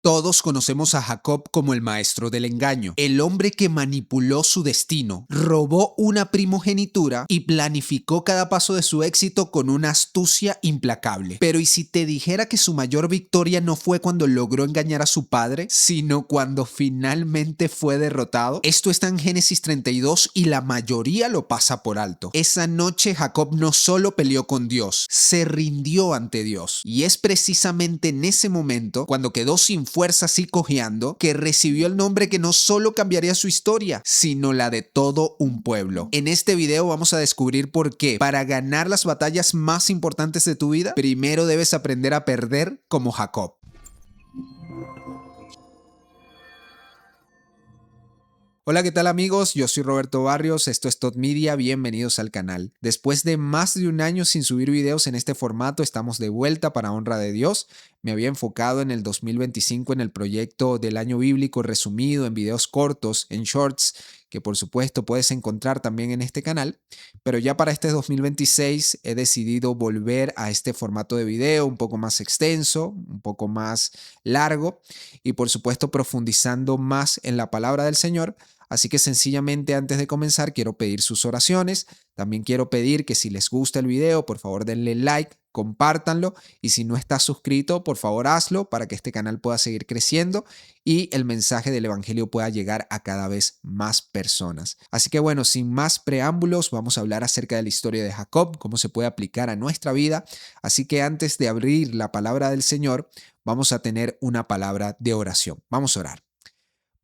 Todos conocemos a Jacob como el maestro del engaño, el hombre que manipuló su destino, robó una primogenitura y planificó cada paso de su éxito con una astucia implacable. Pero ¿y si te dijera que su mayor victoria no fue cuando logró engañar a su padre, sino cuando finalmente fue derrotado? Esto está en Génesis 32 y la mayoría lo pasa por alto. Esa noche Jacob no solo peleó con Dios, se rindió ante Dios. Y es precisamente en ese momento, cuando quedó sin fuerzas y cojeando, que recibió el nombre que no solo cambiaría su historia, sino la de todo un pueblo. En este video vamos a descubrir por qué, para ganar las batallas más importantes de tu vida, primero debes aprender a perder como Jacob. Hola, ¿qué tal amigos? Yo soy Roberto Barrios, esto es Tot Media, bienvenidos al canal. Después de más de un año sin subir videos en este formato, estamos de vuelta para honra de Dios. Me había enfocado en el 2025 en el proyecto del año bíblico resumido en videos cortos, en shorts, que por supuesto puedes encontrar también en este canal, pero ya para este 2026 he decidido volver a este formato de video un poco más extenso, un poco más largo y por supuesto profundizando más en la palabra del Señor. Así que sencillamente antes de comenzar quiero pedir sus oraciones. También quiero pedir que si les gusta el video, por favor denle like, compártanlo y si no estás suscrito, por favor hazlo para que este canal pueda seguir creciendo y el mensaje del evangelio pueda llegar a cada vez más personas. Así que bueno, sin más preámbulos, vamos a hablar acerca de la historia de Jacob, cómo se puede aplicar a nuestra vida. Así que antes de abrir la palabra del Señor, vamos a tener una palabra de oración. Vamos a orar.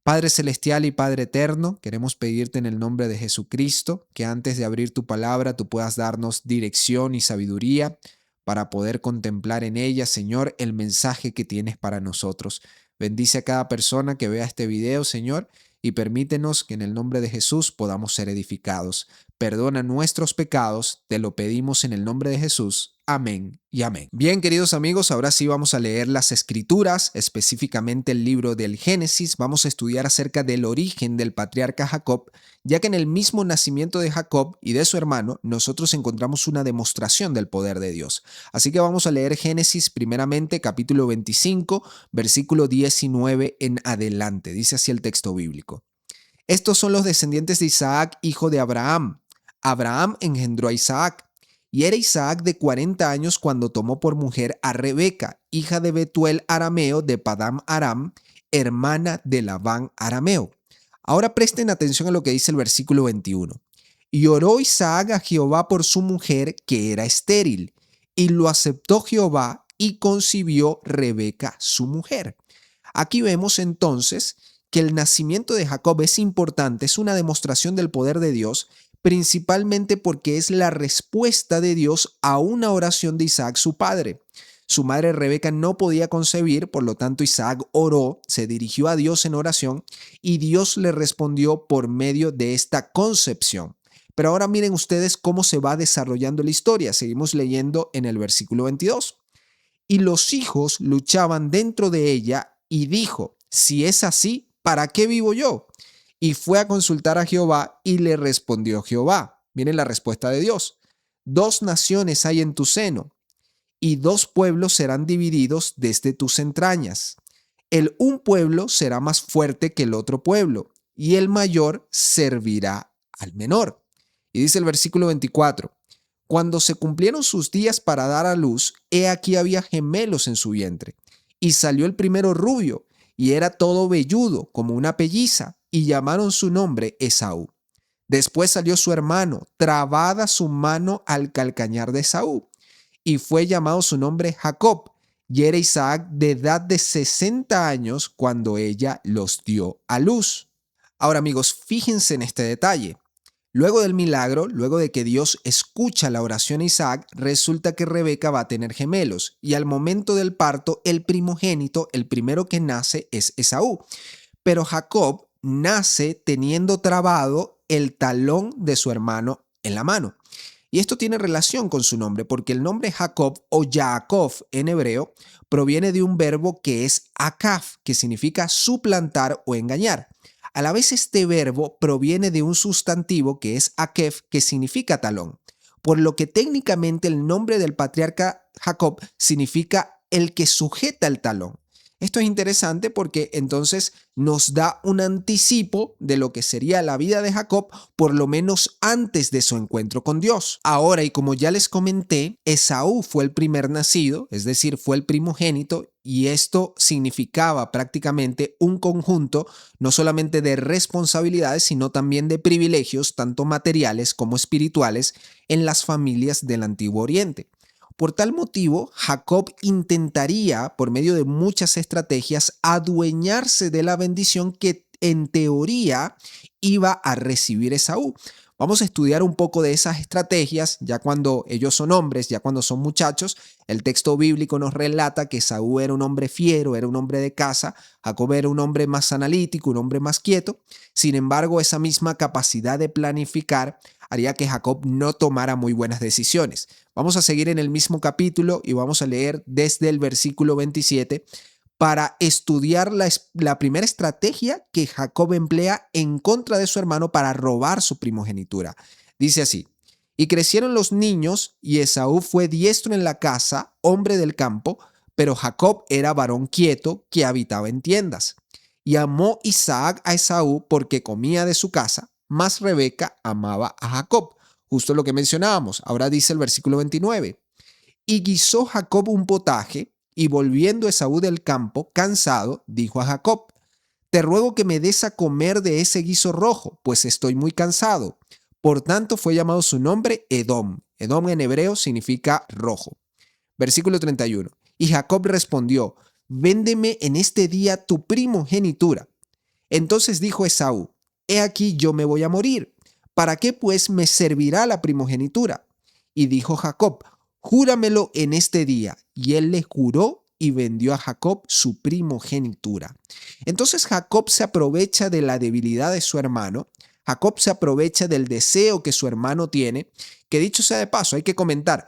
Padre Celestial y Padre Eterno, queremos pedirte en el nombre de Jesucristo que antes de abrir tu palabra tú puedas darnos dirección y sabiduría para poder contemplar en ella, Señor, el mensaje que tienes para nosotros. Bendice a cada persona que vea este video, Señor, y permítenos que en el nombre de Jesús podamos ser edificados. Perdona nuestros pecados, te lo pedimos en el nombre de Jesús. Amén y amén. Bien, queridos amigos, ahora sí vamos a leer las escrituras, específicamente el libro del Génesis. Vamos a estudiar acerca del origen del patriarca Jacob, ya que en el mismo nacimiento de Jacob y de su hermano, nosotros encontramos una demostración del poder de Dios. Así que vamos a leer Génesis primeramente, capítulo 25, versículo 19 en adelante. Dice así el texto bíblico. Estos son los descendientes de Isaac, hijo de Abraham. Abraham engendró a Isaac. Y era Isaac de 40 años cuando tomó por mujer a Rebeca, hija de Betuel arameo de Padam Aram, hermana de Labán arameo. Ahora presten atención a lo que dice el versículo 21. Y oró Isaac a Jehová por su mujer, que era estéril, y lo aceptó Jehová y concibió Rebeca su mujer. Aquí vemos entonces que el nacimiento de Jacob es importante, es una demostración del poder de Dios, principalmente porque es la respuesta de Dios a una oración de Isaac, su padre. Su madre Rebeca no podía concebir, por lo tanto Isaac oró, se dirigió a Dios en oración y Dios le respondió por medio de esta concepción. Pero ahora miren ustedes cómo se va desarrollando la historia. Seguimos leyendo en el versículo 22. Y los hijos luchaban dentro de ella y dijo, si es así, ¿para qué vivo yo? Y fue a consultar a Jehová y le respondió Jehová. Miren la respuesta de Dios. 2 naciones hay en tu seno y 2 pueblos serán divididos desde tus entrañas. El un pueblo será más fuerte que el otro pueblo y el mayor servirá al menor. Y dice el versículo 24. Cuando se cumplieron sus días para dar a luz, he aquí había gemelos en su vientre. Y salió el primero rubio, y era todo velludo, como una pelliza, y llamaron su nombre Esaú. Después salió su hermano, trabada su mano al calcañar de Esaú, y fue llamado su nombre Jacob, y era Isaac de edad de 60 años cuando ella los dio a luz. Ahora amigos, fíjense en este detalle. Luego del milagro, luego de que Dios escucha la oración a Isaac, resulta que Rebeca va a tener gemelos y al momento del parto, el primogénito, el primero que nace es Esaú. Pero Jacob nace teniendo trabado el talón de su hermano en la mano. Y esto tiene relación con su nombre porque el nombre Jacob o Yaakov en hebreo proviene de un verbo que es akaf, que significa suplantar o engañar. A la vez este verbo proviene de un sustantivo que es akef, que significa talón, por lo que técnicamente el nombre del patriarca Jacob significa el que sujeta el talón. Esto es interesante porque entonces nos da un anticipo de lo que sería la vida de Jacob, por lo menos antes de su encuentro con Dios. Ahora, y como ya les comenté, Esaú fue el primer nacido, es decir, fue el primogénito, y esto significaba prácticamente un conjunto no solamente de responsabilidades, sino también de privilegios, tanto materiales como espirituales, en las familias del Antiguo Oriente. Por tal motivo, Jacob intentaría, por medio de muchas estrategias, adueñarse de la bendición que en teoría iba a recibir Esaú. Vamos a estudiar un poco de esas estrategias ya cuando ellos son hombres, ya cuando son muchachos. El texto bíblico nos relata que Esaú era un hombre fiero, era un hombre de casa, Jacob era un hombre más analítico, un hombre más quieto. Sin embargo, esa misma capacidad de planificar haría que Jacob no tomara muy buenas decisiones. Vamos a seguir en el mismo capítulo y vamos a leer desde el versículo 27 para estudiar la primera estrategia que Jacob emplea en contra de su hermano para robar su primogenitura. Dice así: y crecieron los niños, y Esaú fue diestro en la casa, hombre del campo, pero Jacob era varón quieto que habitaba en tiendas. Y amó Isaac a Esaú porque comía de su casa, mas Rebeca amaba a Jacob. Justo lo que mencionábamos. Ahora dice el versículo 29. Y guisó Jacob un potaje, y volviendo Esaú del campo, cansado, dijo a Jacob: te ruego que me des a comer de ese guiso rojo, pues estoy muy cansado. Por tanto fue llamado su nombre Edom. Edom en hebreo significa rojo. Versículo 31. Y Jacob respondió: véndeme en este día tu primogenitura. Entonces dijo Esaú: he aquí yo me voy a morir. ¿Para qué pues me servirá la primogenitura? Y dijo Jacob: júramelo en este día. Y él le juró y vendió a Jacob su primogenitura. Entonces Jacob se aprovecha de la debilidad de su hermano. Jacob se aprovecha del deseo que su hermano tiene, que dicho sea de paso, hay que comentar,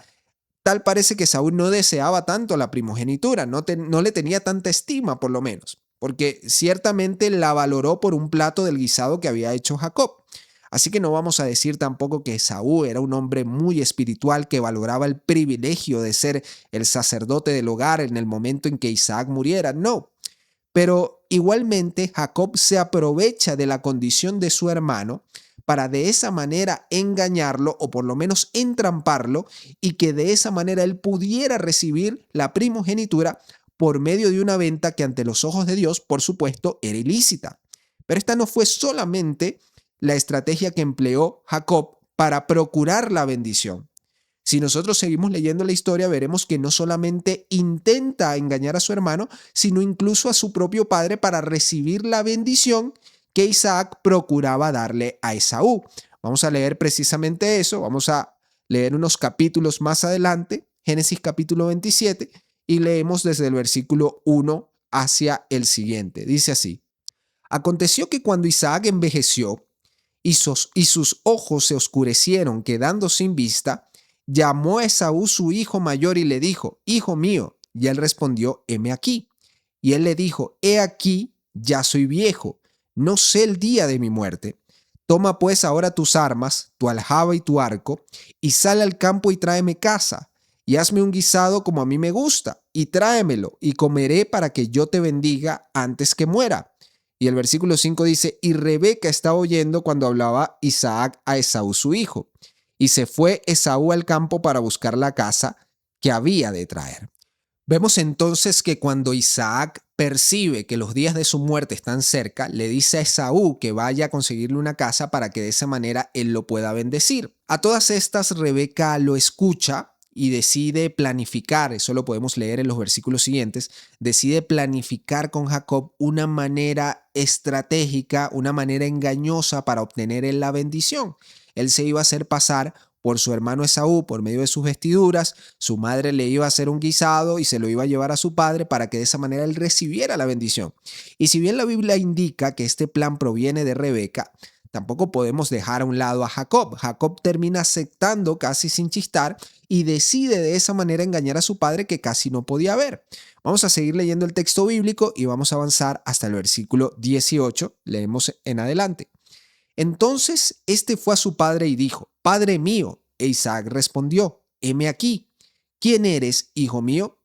tal parece que Saúl no deseaba tanto la primogenitura, no le tenía tanta estima por lo menos, porque ciertamente la valoró por un plato del guisado que había hecho Jacob. Así que no vamos a decir tampoco que Esaú era un hombre muy espiritual que valoraba el privilegio de ser el sacerdote del hogar en el momento en que Isaac muriera, no. Pero igualmente Jacob se aprovecha de la condición de su hermano para de esa manera engañarlo o por lo menos entramparlo y que de esa manera él pudiera recibir la primogenitura por medio de una venta que ante los ojos de Dios, por supuesto, era ilícita. Pero esta no fue solamente la estrategia que empleó Jacob para procurar la bendición. Si nosotros seguimos leyendo la historia, veremos que no solamente intenta engañar a su hermano, sino incluso a su propio padre para recibir la bendición que Isaac procuraba darle a Esaú. Vamos a leer precisamente eso, vamos a leer unos capítulos más adelante, Génesis capítulo 27, y leemos desde el versículo 1 hacia el siguiente. Dice así: aconteció que cuando Isaac envejeció y sus ojos se oscurecieron, quedando sin vista, llamó a Esaú su hijo mayor y le dijo: hijo mío. Y él respondió: heme aquí. Y él le dijo: he aquí, ya soy viejo, no sé el día de mi muerte. Toma pues ahora tus armas, tu aljaba y tu arco, y sal al campo y tráeme caza, y hazme un guisado como a mí me gusta, y tráemelo, y comeré para que yo te bendiga antes que muera. Y el versículo 5 dice: y Rebeca estaba oyendo cuando hablaba Isaac a Esaú su hijo. Y se fue Esaú al campo para buscar la caza que había de traer. Vemos entonces que cuando Isaac percibe que los días de su muerte están cerca, le dice a Esaú que vaya a conseguirle una casa para que de esa manera él lo pueda bendecir. A todas estas, Rebeca lo escucha y decide planificar, eso lo podemos leer en los versículos siguientes, decide planificar con Jacob una manera estratégica, una manera engañosa para obtener él la bendición. Él se iba a hacer pasar por su hermano Esaú por medio de sus vestiduras, su madre le iba a hacer un guisado y se lo iba a llevar a su padre para que de esa manera él recibiera la bendición. Y si bien la Biblia indica que este plan proviene de Rebeca, tampoco podemos dejar a un lado a Jacob. Jacob termina aceptando casi sin chistar y decide de esa manera engañar a su padre que casi no podía ver. Vamos a seguir leyendo el texto bíblico y vamos a avanzar hasta el versículo 18. Leemos en adelante. Entonces este fue a su padre y dijo: Padre mío. E Isaac respondió: heme aquí. ¿Quién eres, hijo mío?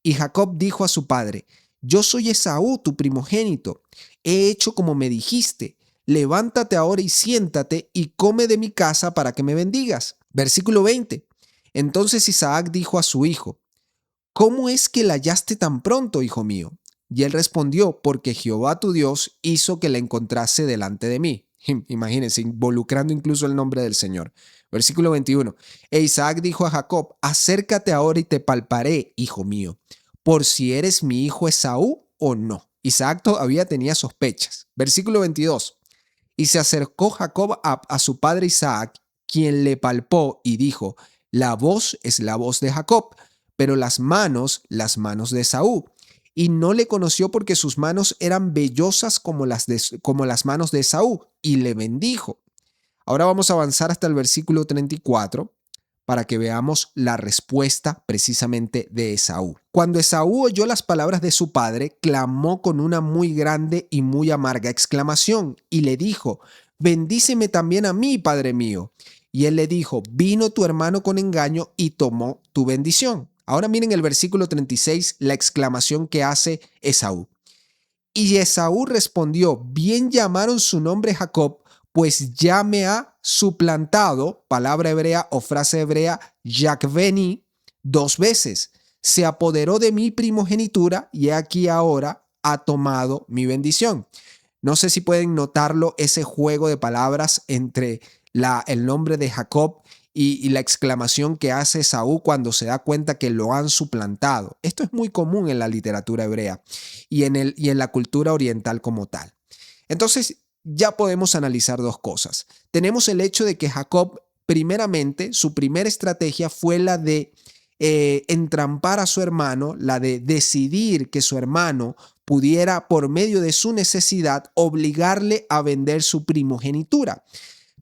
Y Jacob dijo a su padre: yo soy Esaú, tu primogénito. He hecho como me dijiste. Levántate ahora y siéntate y come de mi casa para que me bendigas. Versículo 20. Entonces Isaac dijo a su hijo: ¿Cómo es que la hallaste tan pronto, hijo mío? Y él respondió: porque Jehová tu Dios hizo que la encontrase delante de mí. Imagínense, involucrando incluso el nombre del Señor. Versículo 21. E Isaac dijo a Jacob: acércate ahora y te palparé, hijo mío, por si eres mi hijo Esaú o no. Isaac todavía tenía sospechas. Versículo 22. Y se acercó Jacob a su padre Isaac, quien le palpó y dijo: la voz es la voz de Jacob, pero las manos de Esaú. Y no le conoció porque sus manos eran vellosas como las manos de Esaú, y le bendijo. Ahora vamos a avanzar hasta el versículo 34 para que veamos la respuesta precisamente de Esaú. Cuando Esaú oyó las palabras de su padre, clamó con una muy grande y muy amarga exclamación y le dijo: bendíceme también a mí, padre mío. Y él le dijo: vino tu hermano con engaño y tomó tu bendición. Ahora miren el versículo 36, la exclamación que hace Esaú. Y Esaú respondió: bien llamaron su nombre Jacob, pues ya me ha suplantado, palabra hebrea o frase hebrea, Yakveni, 2 veces. Se apoderó de mi primogenitura y aquí ahora ha tomado mi bendición. No sé si pueden notarlo, ese juego de palabras entre el nombre de Jacob y la exclamación que hace Esaú cuando se da cuenta que lo han suplantado. Esto es muy común en la literatura hebrea y en la cultura oriental como tal. Entonces, ya podemos analizar dos cosas. Tenemos el hecho de que Jacob, primeramente, su primera estrategia fue la de entrampar a su hermano, la de decidir que su hermano pudiera, por medio de su necesidad, obligarle a vender su primogenitura.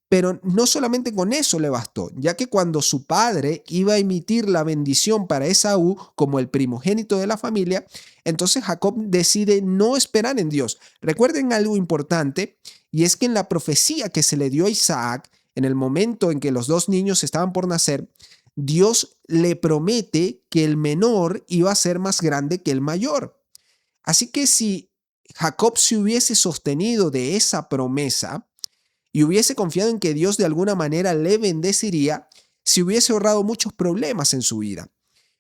Pero no solamente con eso le bastó, ya que cuando su padre iba a emitir la bendición para Esaú como el primogénito de la familia, entonces Jacob decide no esperar en Dios. Recuerden algo importante, y es que en la profecía que se le dio a Isaac, en el momento en que los dos niños estaban por nacer, Dios le promete que el menor iba a ser más grande que el mayor. Así que si Jacob se hubiese sostenido de esa promesa, y hubiese confiado en que Dios de alguna manera le bendeciría, se hubiese ahorrado muchos problemas en su vida.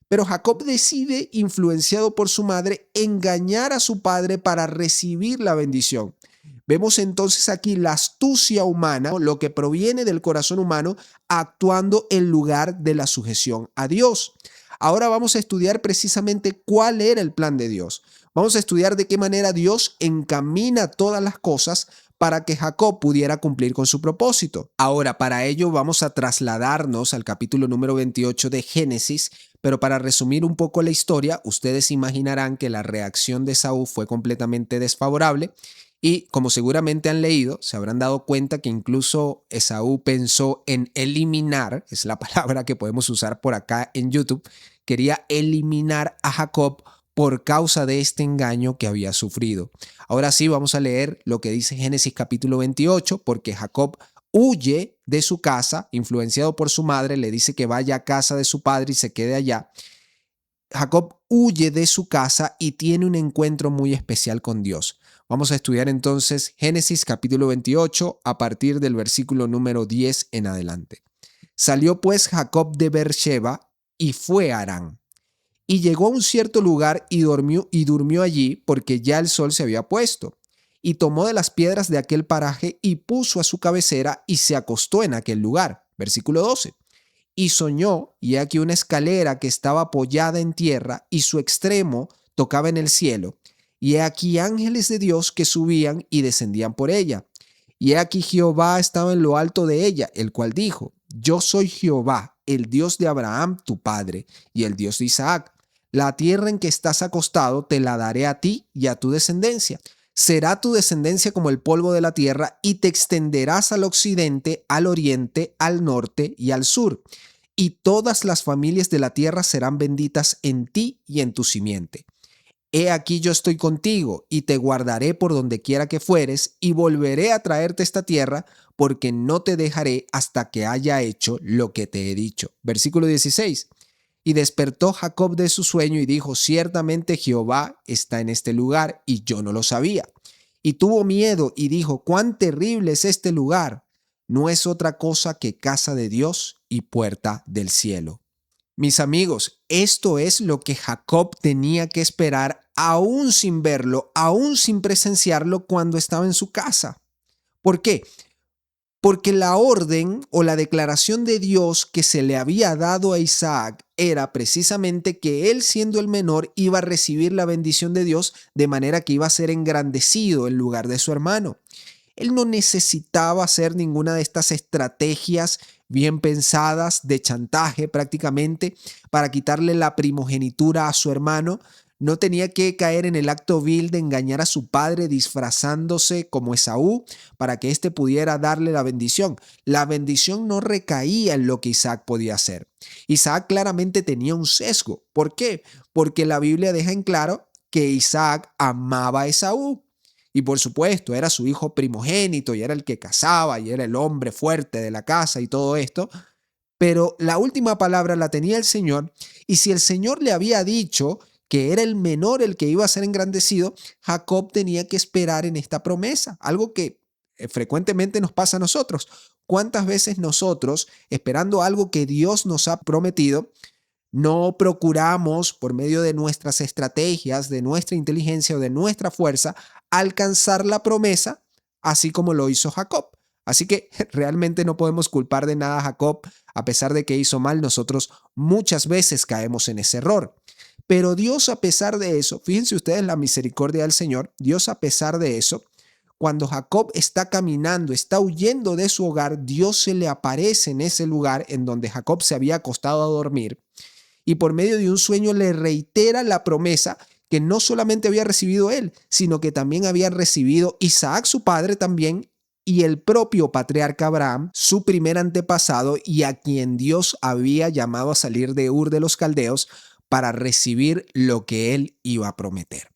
Pero Jacob decide, influenciado por su madre, engañar a su padre para recibir la bendición. Vemos entonces aquí la astucia humana, lo que proviene del corazón humano, actuando en lugar de la sujeción a Dios. Ahora vamos a estudiar precisamente cuál era el plan de Dios. Vamos a estudiar de qué manera Dios encamina todas las cosas para que Jacob pudiera cumplir con su propósito. Ahora, para ello vamos a trasladarnos al capítulo número 28 de Génesis, pero para resumir un poco la historia, ustedes imaginarán que la reacción de Esaú fue completamente desfavorable y, como seguramente han leído, se habrán dado cuenta que incluso Esaú pensó en eliminar, es la palabra que podemos usar por acá en YouTube, quería eliminar a Jacob por causa de este engaño que había sufrido. Ahora sí, vamos a leer lo que dice Génesis capítulo 28, porque Jacob huye de su casa, influenciado por su madre, le dice que vaya a casa de su padre y se quede allá. Jacob huye de su casa y tiene un encuentro muy especial con Dios. Vamos a estudiar entonces Génesis capítulo 28 a partir del versículo número 10 en adelante. Salió pues Jacob de Beersheba y fue a Harán. Y llegó a un cierto lugar y durmió allí porque ya el sol se había puesto. Y tomó de las piedras de aquel paraje y puso a su cabecera y se acostó en aquel lugar. Versículo 12. Y soñó, y aquí una escalera que estaba apoyada en tierra y su extremo tocaba en el cielo. Y he aquí ángeles de Dios que subían y descendían por ella. Y he aquí Jehová estaba en lo alto de ella, el cual dijo: yo soy Jehová, el Dios de Abraham tu padre, y el Dios de Isaac. La tierra en que estás acostado te la daré a ti y a tu descendencia. Será tu descendencia como el polvo de la tierra, y te extenderás al occidente, al oriente, al norte y al sur. Y todas las familias de la tierra serán benditas en ti y en tu simiente. He aquí yo estoy contigo, y te guardaré por donde quiera que fueres, y volveré a traerte esta tierra, porque no te dejaré hasta que haya hecho lo que te he dicho. Versículo 16. Y despertó Jacob de su sueño y dijo: ciertamente Jehová está en este lugar, y yo no lo sabía. Y tuvo miedo y dijo: cuán terrible es este lugar. No es otra cosa que casa de Dios y puerta del cielo. Mis amigos, esto es lo que Jacob tenía que esperar aún sin verlo, aún sin presenciarlo cuando estaba en su casa. ¿Por qué? Porque la orden o la declaración de Dios que se le había dado a Isaac era precisamente que él, siendo el menor, iba a recibir la bendición de Dios, de manera que iba a ser engrandecido en lugar de su hermano. Él no necesitaba hacer ninguna de estas estrategias bien pensadas de chantaje prácticamente para quitarle la primogenitura a su hermano. No tenía que caer en el acto vil de engañar a su padre disfrazándose como Esaú para que éste pudiera darle la bendición. La bendición no recaía en lo que Isaac podía hacer. Isaac claramente tenía un sesgo. ¿Por qué? Porque la Biblia deja en claro que Isaac amaba a Esaú. Y por supuesto, era su hijo primogénito y era el que cazaba y era el hombre fuerte de la casa y todo esto. Pero la última palabra la tenía el Señor, y si el Señor le había dicho que era el menor el que iba a ser engrandecido, Jacob tenía que esperar en esta promesa, algo que frecuentemente nos pasa a nosotros. ¿Cuántas veces nosotros, esperando algo que Dios nos ha prometido, no procuramos por medio de nuestras estrategias, de nuestra inteligencia o de nuestra fuerza, alcanzar la promesa, así como lo hizo Jacob? Así que realmente no podemos culpar de nada a Jacob, a pesar de que hizo mal. Nosotros muchas veces caemos en ese error. Pero Dios, a pesar de eso, fíjense ustedes la misericordia del Señor, Dios, a pesar de eso, cuando Jacob está caminando, está huyendo de su hogar, Dios se le aparece en ese lugar en donde Jacob se había acostado a dormir, y por medio de un sueño le reitera la promesa que no solamente había recibido él, sino que también había recibido Isaac, su padre también, y el propio patriarca Abraham, su primer antepasado, y a quien Dios había llamado a salir de Ur de los Caldeos para recibir lo que él iba a prometer.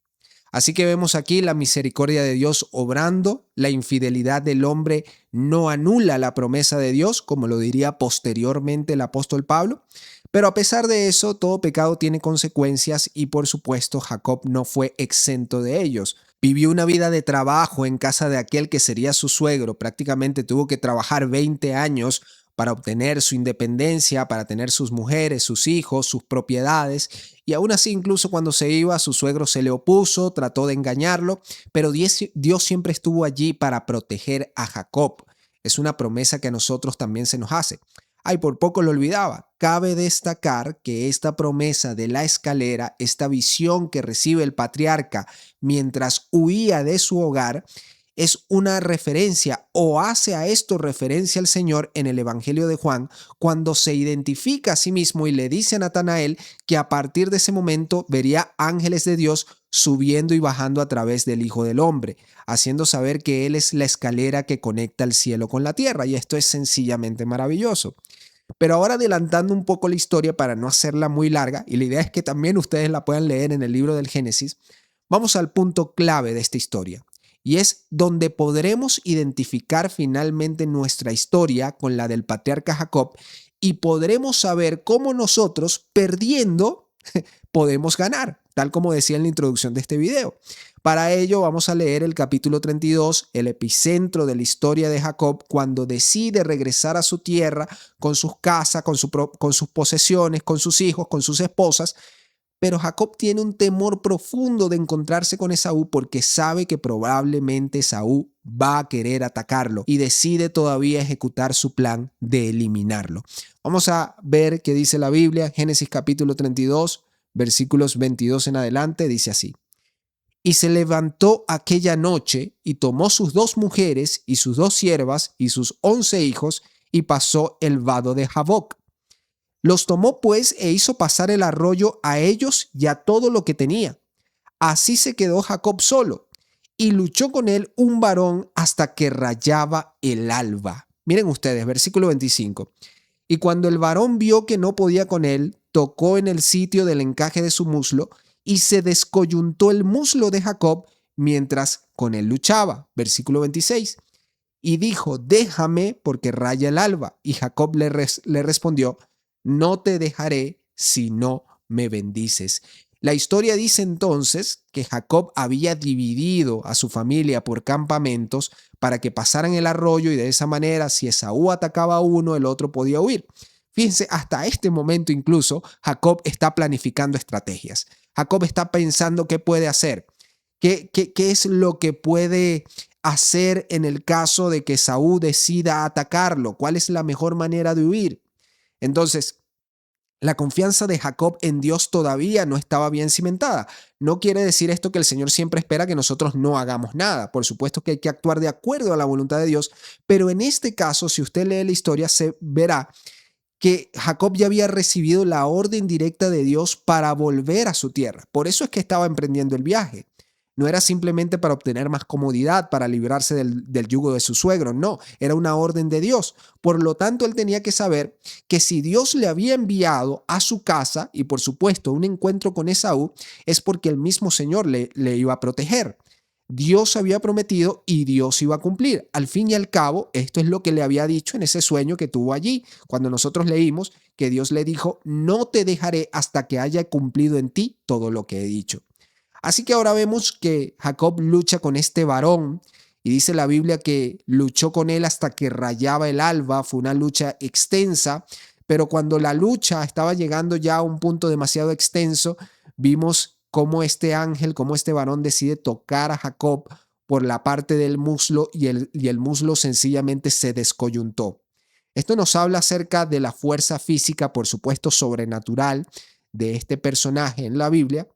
Así que vemos aquí la misericordia de Dios obrando. La infidelidad del hombre no anula la promesa de Dios, como lo diría posteriormente el apóstol Pablo. Pero a pesar de eso, todo pecado tiene consecuencias, y por supuesto Jacob no fue exento de ellos. Vivió una vida de trabajo en casa de aquel que sería su suegro. Prácticamente tuvo que trabajar 20 años para obtener su independencia, para tener sus mujeres, sus hijos, sus propiedades. Y aún así, incluso cuando se iba, su suegro se le opuso, trató de engañarlo, pero Dios siempre estuvo allí para proteger a Jacob. Es una promesa que a nosotros también se nos hace. Ay, por poco lo olvidaba. Cabe destacar que esta promesa de la escalera, esta visión que recibe el patriarca mientras huía de su hogar, es una referencia, o hace a esto referencia el Señor en el Evangelio de Juan, cuando se identifica a sí mismo y le dice a Natanael que a partir de ese momento vería ángeles de Dios subiendo y bajando a través del Hijo del Hombre, haciendo saber que Él es la escalera que conecta el cielo con la tierra, y esto es sencillamente maravilloso. Pero ahora, adelantando un poco la historia para no hacerla muy larga, y la idea es que también ustedes la puedan leer en el libro del Génesis, vamos al punto clave de esta historia. Y es donde podremos identificar finalmente nuestra historia con la del patriarca Jacob, y podremos saber cómo nosotros, perdiendo, podemos ganar, tal como decía en la introducción de este video. Para ello vamos a leer el capítulo 32, el epicentro de la historia de Jacob, cuando decide regresar a su tierra con sus casas, con sus posesiones, con sus hijos, con sus esposas. Pero Jacob tiene un temor profundo de encontrarse con Esaú, porque sabe que probablemente Esaú va a querer atacarlo, y decide todavía ejecutar su plan de eliminarlo. Vamos a ver qué dice la Biblia. Génesis capítulo 32, versículos 22 en adelante, dice así: y se levantó aquella noche y tomó sus 2 mujeres y sus 2 siervas y sus 11 hijos, y pasó el vado de Jaboc. Los tomó pues e hizo pasar el arroyo a ellos y a todo lo que tenía. Así se quedó Jacob solo, y luchó con él un varón hasta que rayaba el alba. Miren ustedes, versículo 25. Y cuando el varón vio que no podía con él, tocó en el sitio del encaje de su muslo, y se descoyuntó el muslo de Jacob mientras con él luchaba. Versículo 26. Y dijo: déjame, porque raya el alba. Y Jacob le respondió: no te dejaré si no me bendices. La historia dice entonces que Jacob había dividido a su familia por campamentos para que pasaran el arroyo y de esa manera si Esaú atacaba a uno, el otro podía huir. Fíjense, hasta este momento incluso Jacob está planificando estrategias. Jacob está pensando qué puede hacer, qué es lo que puede hacer en el caso de que Esaú decida atacarlo, cuál es la mejor manera de huir. Entonces, la confianza de Jacob en Dios todavía no estaba bien cimentada. No quiere decir esto que el Señor siempre espera que nosotros no hagamos nada. Por supuesto que hay que actuar de acuerdo a la voluntad de Dios, pero en este caso, si usted lee la historia, se verá que Jacob ya había recibido la orden directa de Dios para volver a su tierra. Por eso es que estaba emprendiendo el viaje. No era simplemente para obtener más comodidad, para librarse del yugo de su suegro, no, era una orden de Dios. Por lo tanto, él tenía que saber que si Dios le había enviado a su casa y por supuesto un encuentro con Esaú, es porque el mismo Señor le iba a proteger. Dios había prometido y Dios iba a cumplir. Al fin y al cabo, esto es lo que le había dicho en ese sueño que tuvo allí, cuando nosotros leímos que Dios le dijo, no te dejaré hasta que haya cumplido en ti todo lo que he dicho. Así que ahora vemos que Jacob lucha con este varón y dice la Biblia que luchó con él hasta que rayaba el alba. Fue una lucha extensa, pero cuando la lucha estaba llegando ya a un punto demasiado extenso, vimos cómo este ángel, cómo este varón decide tocar a Jacob por la parte del muslo y el muslo sencillamente se descoyuntó. Esto nos habla acerca de la fuerza física, por supuesto, sobrenatural de este personaje en la Biblia,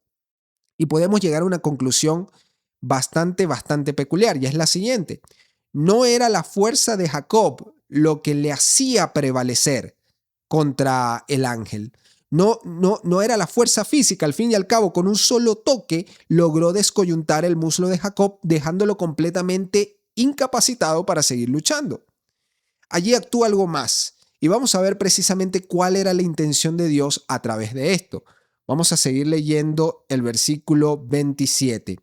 y podemos llegar a una conclusión bastante peculiar, y es la siguiente. No era la fuerza de Jacob lo que le hacía prevalecer contra el ángel. No era la fuerza física. Al fin y al cabo, con un solo toque, logró descoyuntar el muslo de Jacob, dejándolo completamente incapacitado para seguir luchando. Allí actúa algo más, y vamos a ver precisamente cuál era la intención de Dios a través de esto. Vamos a seguir leyendo el versículo 27.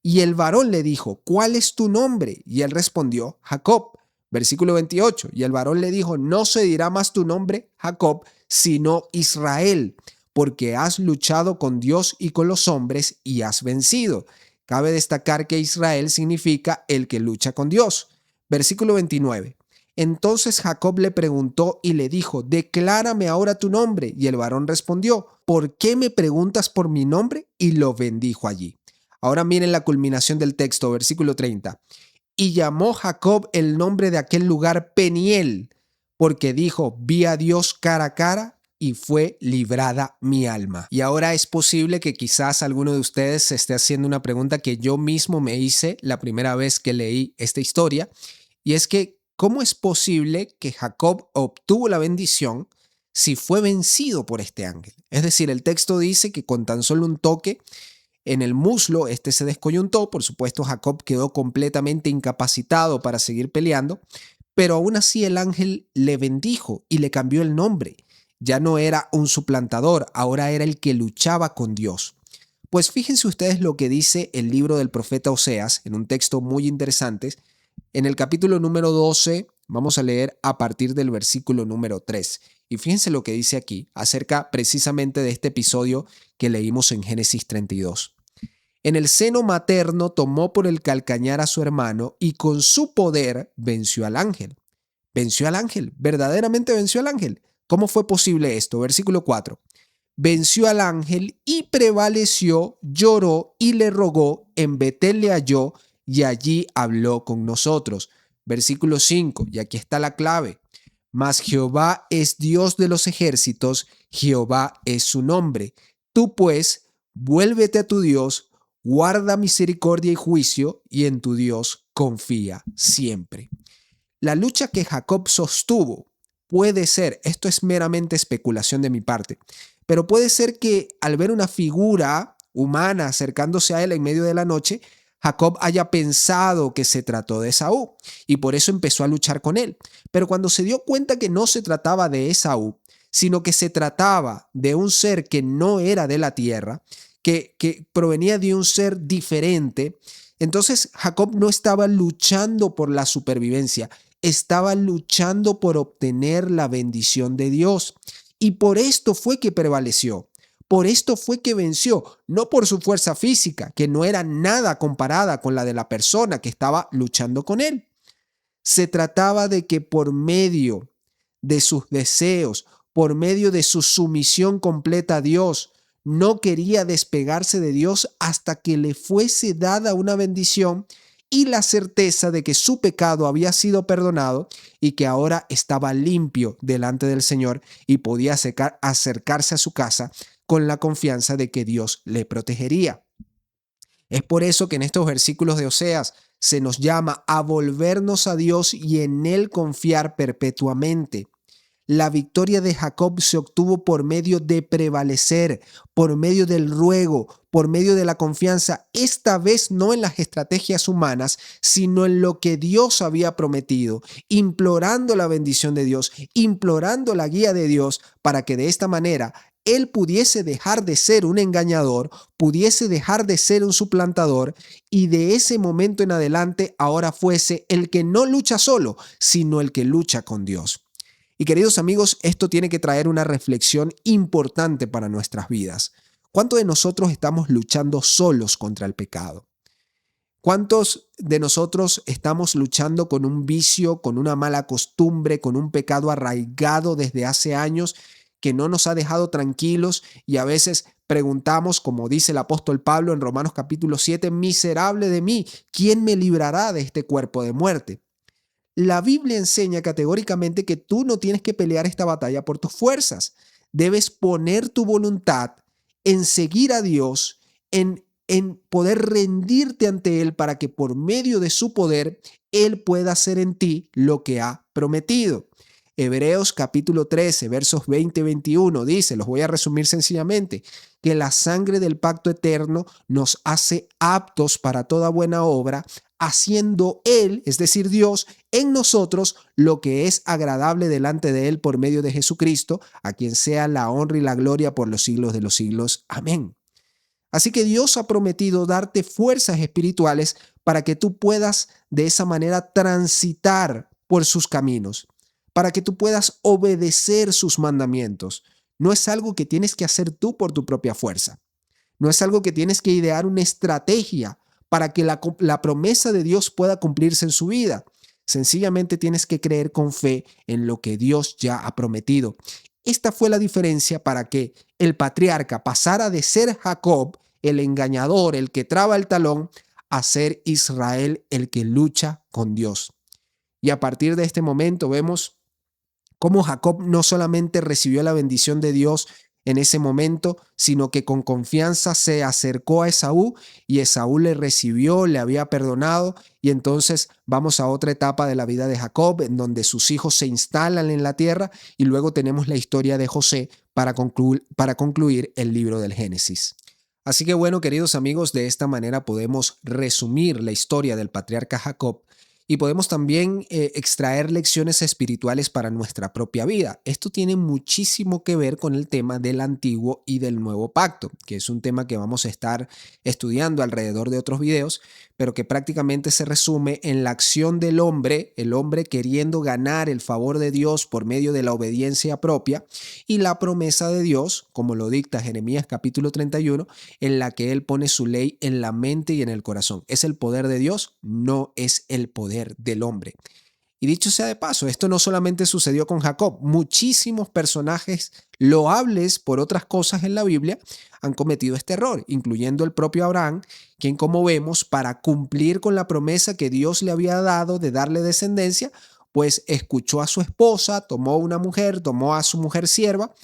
Y el varón le dijo, ¿cuál es tu nombre? Y él respondió, Jacob. Versículo 28. Y el varón le dijo, no se dirá más tu nombre, Jacob, sino Israel, porque has luchado con Dios y con los hombres y has vencido. Cabe destacar que Israel significa el que lucha con Dios. Versículo 29. Entonces Jacob le preguntó y le dijo, declárame ahora tu nombre. Y el varón respondió, ¿por qué me preguntas por mi nombre? Y lo bendijo allí. Ahora miren la culminación del texto, versículo 30. Y llamó Jacob el nombre de aquel lugar Peniel, porque dijo, vi a Dios cara a cara y fue librada mi alma. Y ahora es posible que quizás alguno de ustedes se esté haciendo una pregunta que yo mismo me hice la primera vez que leí esta historia, y es que, ¿cómo es posible que Jacob obtuvo la bendición si fue vencido por este ángel? Es decir, el texto dice que con tan solo un toque en el muslo, este se descoyuntó. Por supuesto, Jacob quedó completamente incapacitado para seguir peleando, pero aún así el ángel le bendijo y le cambió el nombre. Ya no era un suplantador, ahora era el que luchaba con Dios. Pues fíjense ustedes lo que dice el libro del profeta Oseas, en un texto muy interesante. En el capítulo número 12, vamos a leer a partir del versículo número 3. Y fíjense lo que dice aquí, acerca precisamente de este episodio que leímos en Génesis 32. En el seno materno tomó por el calcañar a su hermano y con su poder venció al ángel. Venció al ángel, verdaderamente venció al ángel. ¿Cómo fue posible esto? Versículo 4. Venció al ángel y prevaleció, lloró y le rogó, en Betel le halló y allí habló con nosotros. Versículo 5, y aquí está la clave. Mas Jehová es Dios de los ejércitos, Jehová es su nombre. Tú pues, vuélvete a tu Dios, guarda misericordia y juicio, y en tu Dios confía siempre. La lucha que Jacob sostuvo puede ser, esto es meramente especulación de mi parte, pero puede ser que al ver una figura humana acercándose a él en medio de la noche, Jacob haya pensado que se trató de Esaú y por eso empezó a luchar con él. Pero cuando se dio cuenta que no se trataba de Esaú, sino que se trataba de un ser que no era de la tierra, que provenía de un ser diferente, entonces Jacob no estaba luchando por la supervivencia, estaba luchando por obtener la bendición de Dios. Y por esto fue que prevaleció. Por esto fue que venció, no por su fuerza física, que no era nada comparada con la de la persona que estaba luchando con él. Se trataba de que por medio de sus deseos, por medio de su sumisión completa a Dios, no quería despegarse de Dios hasta que le fuese dada una bendición y la certeza de que su pecado había sido perdonado y que ahora estaba limpio delante del Señor y podía acercarse a su casa con la confianza de que Dios le protegería. Es por eso que en estos versículos de Oseas se nos llama a volvernos a Dios y en Él confiar perpetuamente. La victoria de Jacob se obtuvo por medio de prevalecer, por medio del ruego, por medio de la confianza, esta vez no en las estrategias humanas, sino en lo que Dios había prometido, implorando la bendición de Dios, implorando la guía de Dios para que de esta manera él pudiese dejar de ser un engañador, pudiese dejar de ser un suplantador y de ese momento en adelante ahora fuese el que no lucha solo, sino el que lucha con Dios. Y queridos amigos, esto tiene que traer una reflexión importante para nuestras vidas. ¿Cuántos de nosotros estamos luchando solos contra el pecado? ¿Cuántos de nosotros estamos luchando con un vicio, con una mala costumbre, con un pecado arraigado desde hace años que no nos ha dejado tranquilos y a veces preguntamos, como dice el apóstol Pablo en Romanos capítulo 7, miserable de mí, ¿quién me librará de este cuerpo de muerte? La Biblia enseña categóricamente que tú no tienes que pelear esta batalla por tus fuerzas. Debes poner tu voluntad en seguir a Dios, en poder rendirte ante Él para que por medio de su poder Él pueda hacer en ti lo que ha prometido. Hebreos capítulo 13, versos 20 y 21 dice, los voy a resumir sencillamente, que la sangre del pacto eterno nos hace aptos para toda buena obra, haciendo Él, es decir, Dios, en nosotros lo que es agradable delante de Él por medio de Jesucristo, a quien sea la honra y la gloria por los siglos de los siglos. Amén. Así que Dios ha prometido darte fuerzas espirituales para que tú puedas de esa manera transitar por sus caminos, para que tú puedas obedecer sus mandamientos. No es algo que tienes que hacer tú por tu propia fuerza. No es algo que tienes que idear una estrategia para que la promesa de Dios pueda cumplirse en su vida. Sencillamente tienes que creer con fe en lo que Dios ya ha prometido. Esta fue la diferencia para que el patriarca pasara de ser Jacob, el engañador, el que traba el talón, a ser Israel, el que lucha con Dios. Y a partir de este momento vemos cómo Jacob no solamente recibió la bendición de Dios en ese momento, sino que con confianza se acercó a Esaú y Esaú le recibió, le había perdonado y entonces vamos a otra etapa de la vida de Jacob en donde sus hijos se instalan en la tierra y luego tenemos la historia de José para concluir el libro del Génesis. Así que bueno, queridos amigos, de esta manera podemos resumir la historia del patriarca Jacob y podemos también extraer lecciones espirituales para nuestra propia vida. Esto tiene muchísimo que ver con el tema del Antiguo y del Nuevo Pacto, que es un tema que vamos a estar estudiando alrededor de otros videos, pero que prácticamente se resume en la acción del hombre, el hombre queriendo ganar el favor de Dios por medio de la obediencia propia y la promesa de Dios, como lo dicta Jeremías capítulo 31, en la que Él pone su ley en la mente y en el corazón. Es el poder de Dios, no es el poder del hombre. Y dicho sea de paso, esto no solamente sucedió con Jacob, muchísimos personajes loables por otras cosas en la Biblia han cometido este error, incluyendo el propio Abraham, quien como vemos, para cumplir con la promesa que Dios le había dado de darle descendencia, pues escuchó a su esposa, tomó una mujer, tomó a su mujer sierva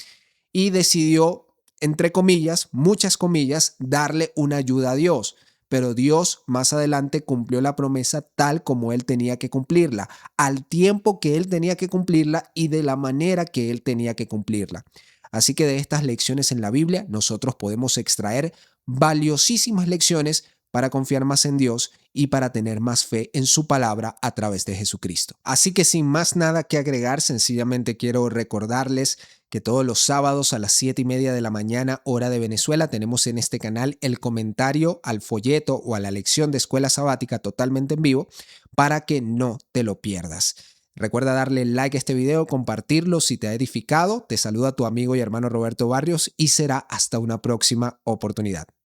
y decidió, entre comillas, muchas comillas, darle una ayuda a Dios. Pero Dios más adelante cumplió la promesa tal como Él tenía que cumplirla, al tiempo que Él tenía que cumplirla y de la manera que Él tenía que cumplirla. Así que de estas lecciones en la Biblia nosotros podemos extraer valiosísimas lecciones para confiar más en Dios y para tener más fe en su palabra a través de Jesucristo. Así que sin más nada que agregar, sencillamente quiero recordarles que todos los sábados a las 7:30 de la mañana, hora de Venezuela, tenemos en este canal el comentario al folleto o a la lección de escuela sabática totalmente en vivo para que no te lo pierdas. Recuerda darle like a este video, compartirlo si te ha edificado. Te saluda tu amigo y hermano Roberto Barrios y será hasta una próxima oportunidad.